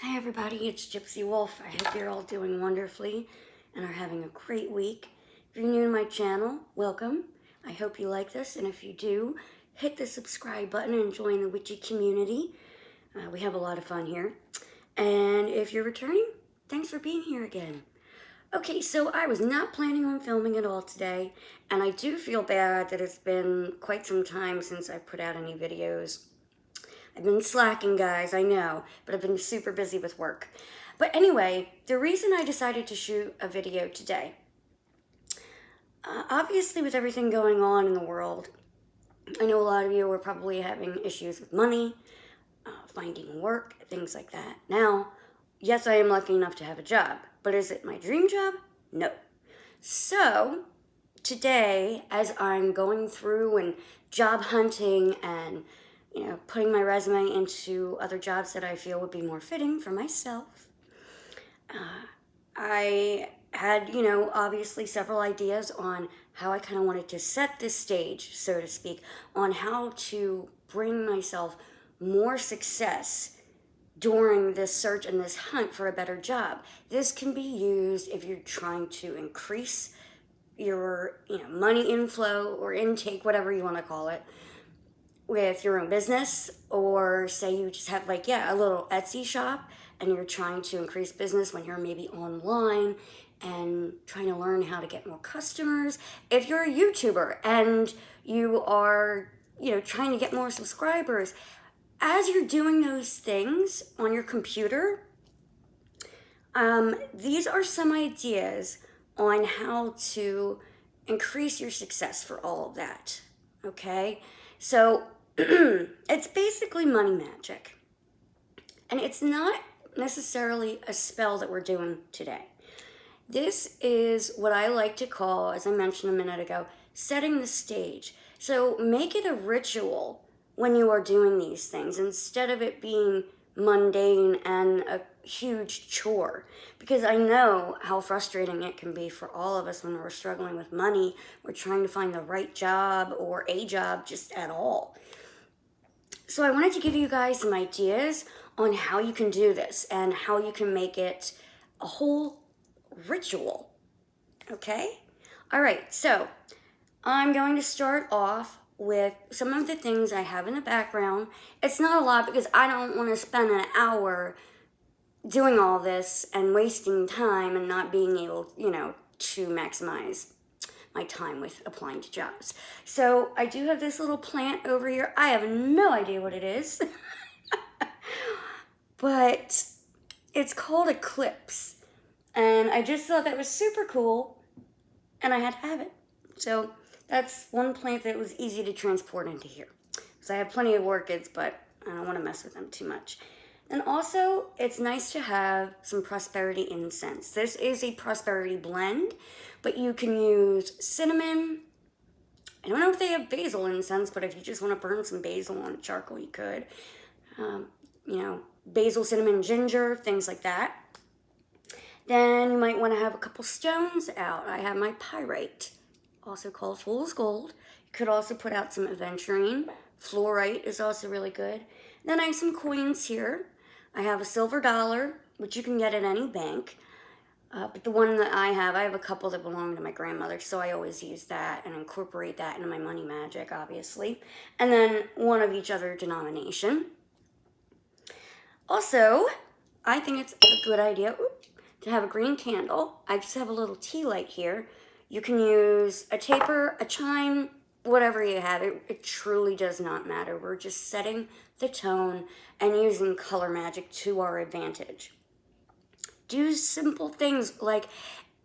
Hi everybody, it's Gypsy Wolf. I hope you're all doing wonderfully and are having a great week. If you're new to my channel, welcome. I hope you like this, and if you do, hit the subscribe button and join the witchy community. We have a lot of fun here. And if you're returning, thanks for being here again. Okay, so I was not planning on filming at all today, and I do feel bad that it's been quite some time since I put out any videos. I've been slacking, guys, I know, but I've been super busy with work. But anyway, the reason I decided to shoot a video today, obviously with everything going on in the world, I know a lot of you are probably having issues with money, finding work, things like that. Now, yes, I am lucky enough to have a job, but is it my dream job? No. So, today, as I'm going through and job hunting and putting my resume into other jobs that I feel would be more fitting for myself, I had, obviously several ideas on how I kind of wanted to set this stage, so to speak, on how to bring myself more success during this search and this hunt for a better job. This can be used if you're trying to increase your, money inflow or intake, whatever you want to call it, with your own business, or say you just have a little Etsy shop and you're trying to increase business when you're maybe online and trying to learn how to get more customers. If you're a YouTuber and you are, trying to get more subscribers, as you're doing those things on your computer, these are some ideas on how to increase your success for all of that, okay? So it's basically money magic. And it's not necessarily a spell that we're doing today. This is what I like to call, as I mentioned a minute ago, setting the stage. So make it a ritual when you are doing these things, instead of it being mundane and a huge chore, because I know how frustrating it can be for all of us when we're struggling with money. We're trying to find the right job or a job just at all. So I wanted to give you guys some ideas on how you can do this and how you can make it a whole ritual. Okay? All right, so I'm going to start off with some of the things I have in the background. It's not a lot because I don't want to spend an hour doing all this and wasting time and not being able, to maximize my time with applying to jobs. So I do have this little plant over here. I have no idea what it is, but it's called Eclipse. And I just thought that was super cool, and I had to have it. So that's one plant that was easy to transport into here. So I have plenty of orchids, but I don't want to mess with them too much. And also, it's nice to have some prosperity incense. This is a prosperity blend, but you can use cinnamon. I don't know if they have basil incense, but if you just want to burn some basil on charcoal, you could. Basil, cinnamon, ginger, things like that. Then you might want to have a couple stones out. I have my pyrite, also called fool's gold. You could also put out some aventurine. Fluorite is also really good. Then I have some coins here. I have a silver dollar, which you can get at any bank. But the one that I have a couple that belong to my grandmother, so I always use that and incorporate that into my money magic, obviously. And then one of each other denomination. Also, I think it's a good idea to have a green candle. I just have a little tea light here. You can use a taper, a chime, whatever you have. It truly does not matter. We're just setting the tone and using color magic to our advantage. Do simple things like,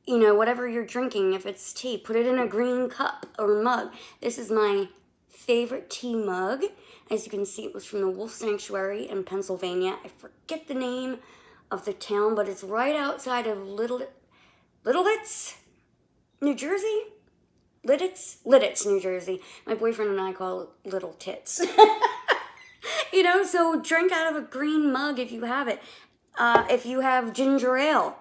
whatever you're drinking. If it's tea, put it in a green cup or mug. This is my favorite tea mug. As you can see, it was from the Wolf Sanctuary in Pennsylvania. I forget the name of the town, but it's right outside of Lidditz, New Jersey? Lidditz, New Jersey. My boyfriend and I call it Little Tits. So drink out of a green mug if you have it. If you have ginger ale,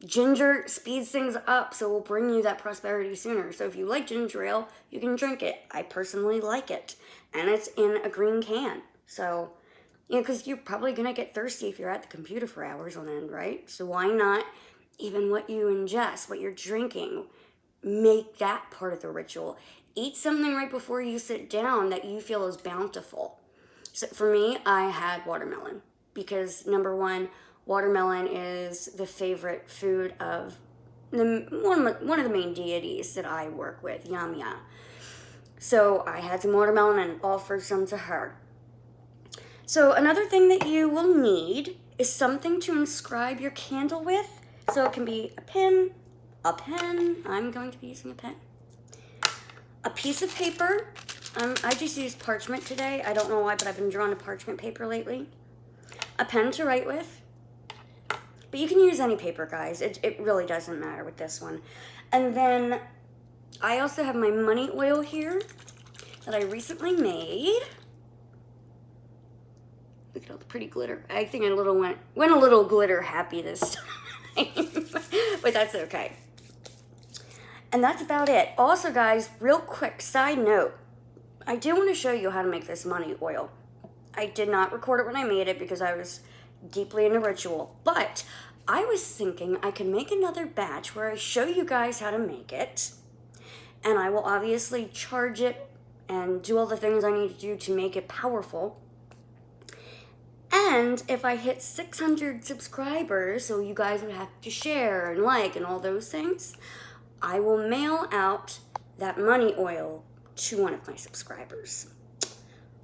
ginger speeds things up, so it will bring you that prosperity sooner. So if you like ginger ale, you can drink it. I personally like it. And it's in a green can. So You know, because you're probably going to get thirsty if you're at the computer for hours on end, right? So why not even what you ingest, what you're drinking, make that part of the ritual. Eat something right before you sit down that you feel is bountiful. So for me, I had watermelon because number one, watermelon is the favorite food of one of the main deities that I work with, Yamya. So I had some watermelon and offered some to her. So another thing that you will need is something to inscribe your candle with. So it can be a pen. I'm going to be using a pen. A piece of paper. I just used parchment today. I don't know why, but I've been drawing to parchment paper lately. A pen to write with. But you can use any paper, guys. It really doesn't matter with this one. And then I also have my money oil here that I recently made. Look at all the pretty glitter. I think I went a little glitter happy this time. But that's okay. And that's about it. Also, guys, real quick side note. I do want to show you how to make this money oil. I did not record it when I made it because I was deeply into ritual. But I was thinking I could make another batch where I show you guys how to make it. And I will obviously charge it and do all the things I need to do to make it powerful. And if I hit 600 subscribers, so you guys would have to share and like and all those things, I will mail out that money oil to one of my subscribers.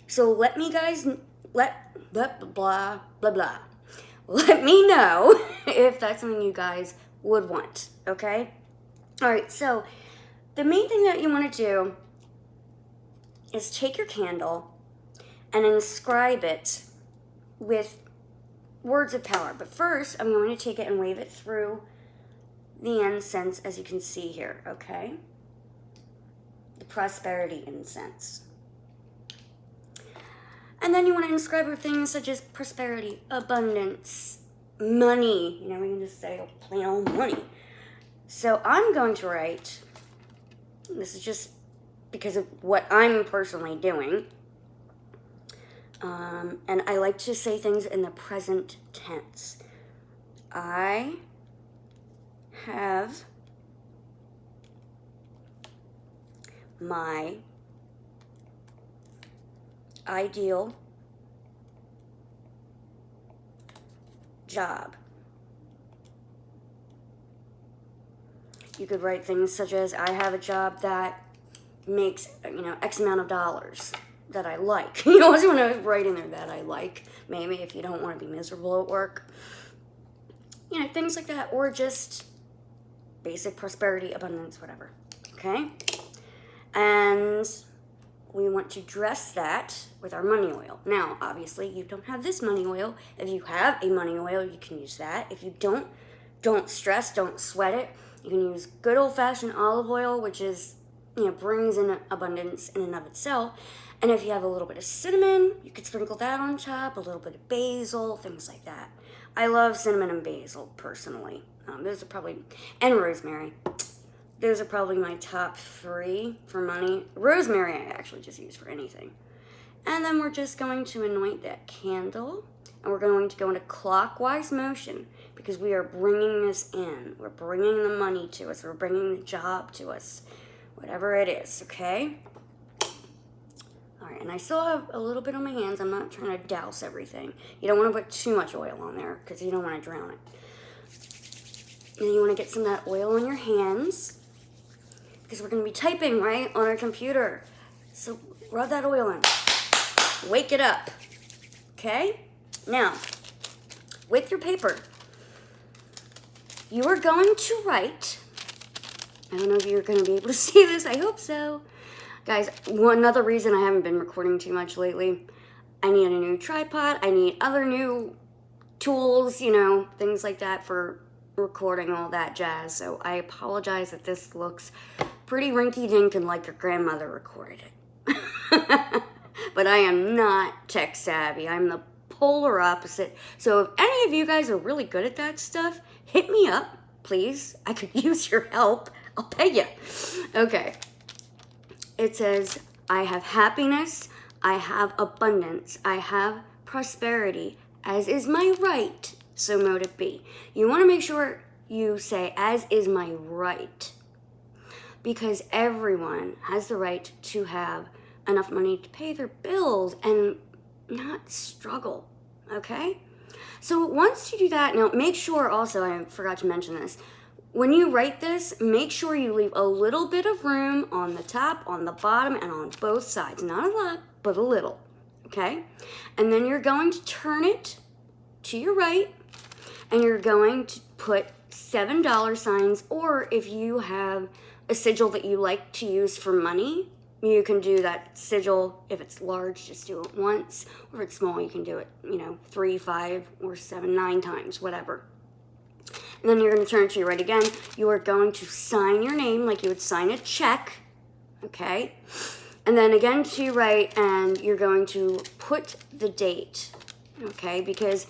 So let me guys, blah, blah, blah, blah. Let me know if that's something you guys would want, okay? All right, so the main thing that you want to do is take your candle and inscribe it with words of power. But first, I'm going to take it and wave it through the incense, as you can see here, okay? The prosperity incense. And then you want to inscribe with things such as prosperity, abundance, money. You know, we can just say plain old money. So I'm going to write, this is just because of what I'm personally doing, and I like to say things in the present tense. I have my ideal job. You could write things such as, I have a job that makes, X amount of dollars that I like. You always want to write in there that I like, maybe, if you don't want to be miserable at work. Things like that, or just basic prosperity, abundance, whatever, okay? And we want to dress that with our money oil. Now, obviously, you don't have this money oil. If you have a money oil, you can use that. If you don't stress, don't sweat it. You can use good old-fashioned olive oil, which is, brings in abundance in and of itself. And if you have a little bit of cinnamon, you could sprinkle that on top, a little bit of basil, things like that. I love cinnamon and basil, personally. Those are probably, and rosemary. Those are probably my top 3 for money. Rosemary I actually just use for anything. And then we're just going to anoint that candle. And we're going to go into clockwise motion because we are bringing this in. We're bringing the money to us. We're bringing the job to us. Whatever it is, okay? All right, and I still have a little bit on my hands. I'm not trying to douse everything. You don't want to put too much oil on there because you don't want to drown it. And you want to get some of that oil on your hands because we're going to be typing, right, on our computer. So rub that oil in. Wake it up, okay? Now, with your paper, you are going to write, I don't know if you're going to be able to see this, I hope so. Guys, another reason I haven't been recording too much lately, I need a new tripod, I need other new tools, things like that for recording all that jazz. So I apologize that this looks pretty rinky-dink and like your grandmother recorded it. But I am not tech savvy. I'm the polar opposite. So if any of you guys are really good at that stuff, hit me up, please. I could use your help. I'll pay you. Okay. It says, I have happiness, I have abundance, I have prosperity, as is my right, so mote it be. You want to make sure you say, as is my right, because everyone has the right to have enough money to pay their bills and not struggle, okay? So once you do that, now make sure also, I forgot to mention this, when you write this, make sure you leave a little bit of room on the top, on the bottom, and on both sides. Not a lot, but a little, okay? And then you're going to turn it to your right, and you're going to put $7 signs, or if you have a sigil that you like to use for money, you can do that sigil. If it's large, just do it once, or if it's small, you can do it, 3, 5, or 7, 9 times, whatever. And then you're going to turn it to your right again. You are going to sign your name like you would sign a check, okay? And then again to your right, and you're going to put the date, okay? Because,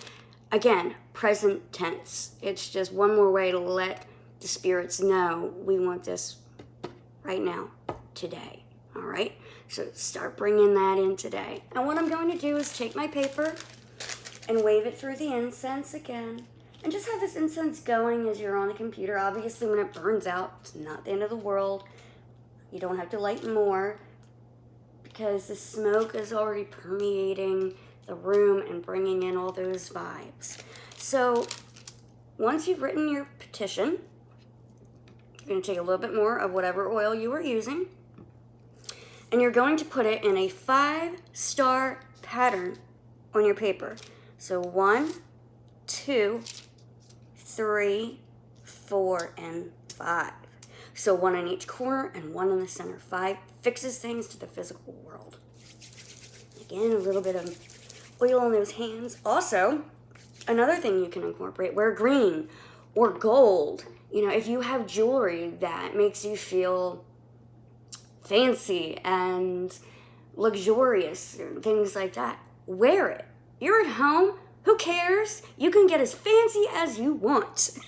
again, present tense. It's just one more way to let the spirits know we want this right now, today, all right? So start bringing that in today. And what I'm going to do is take my paper and wave it through the incense again. And just have this incense going as you're on the computer. Obviously, when it burns out, it's not the end of the world. You don't have to light more because the smoke is already permeating the room and bringing in all those vibes. So once you've written your petition, you're going to take a little bit more of whatever oil you were using, and you're going to put it in a 5-star pattern on your paper. So 1, 2, 3, 4, and 5. So 1 in each corner and 1 in the center. 5 fixes things to the physical world. Again, a little bit of oil on those hands. Also, another thing you can incorporate, wear green or gold. If you have jewelry that makes you feel fancy and luxurious, and things like that, wear it. You're at home. Who cares? You can get as fancy as you want.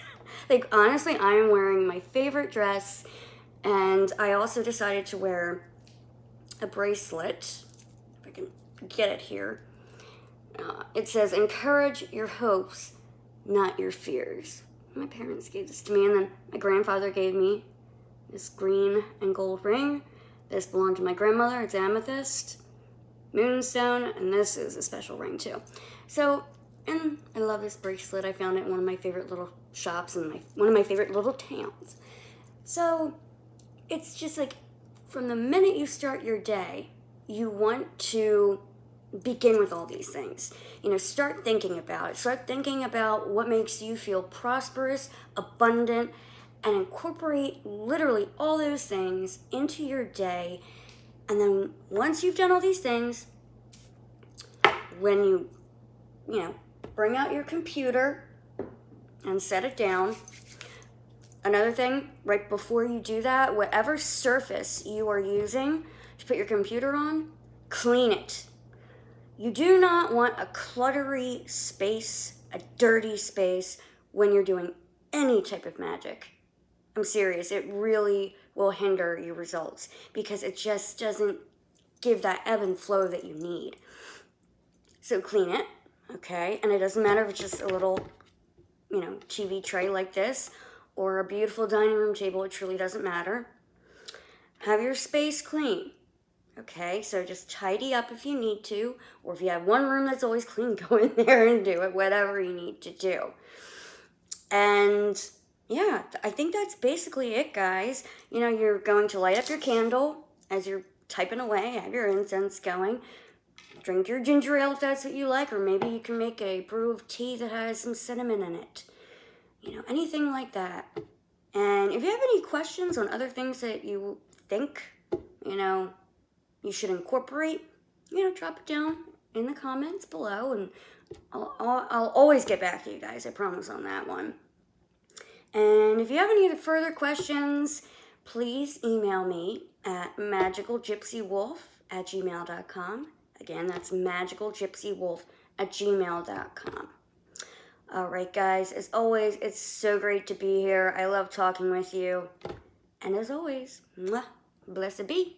Like, honestly, I am wearing my favorite dress, and I also decided to wear a bracelet. If I can get it here. It says, encourage your hopes, not your fears. My parents gave this to me, and then my grandfather gave me this green and gold ring. This belonged to my grandmother. It's amethyst, moonstone, and this is a special ring too. So, and I love this bracelet. I found it in one of my favorite little shops in one of my favorite little towns. So it's just like, from the minute you start your day, you want to begin with all these things. Start thinking about it. Start thinking about what makes you feel prosperous, abundant, and incorporate literally all those things into your day. And then once you've done all these things, when you bring out your computer and set it down. Another thing, right before you do that, whatever surface you are using to put your computer on, clean it. You do not want a cluttery space, a dirty space, when you're doing any type of magic. I'm serious, it really will hinder your results because it just doesn't give that ebb and flow that you need. So clean it. Okay, and it doesn't matter if it's just a little, TV tray like this or a beautiful dining room table. It truly doesn't matter. Have your space clean. Okay, so just tidy up if you need to, or if you have one room that's always clean, go in there and do it, whatever you need to do. And yeah, I think that's basically it, guys. You're going to light up your candle as you're typing away, have your incense going. Drink your ginger ale if that's what you like, or maybe you can make a brew of tea that has some cinnamon in it. Anything like that. And if you have any questions on other things that you think, you should incorporate, drop it down in the comments below, and I'll always get back to you guys. I promise on that one. And if you have any further questions, please email me at magicalgypsywolf@gmail.com. Again, that's magicalgypsywolf@gmail.com. All right, guys, as always, it's so great to be here. I love talking with you. And as always, mwah, blessed be.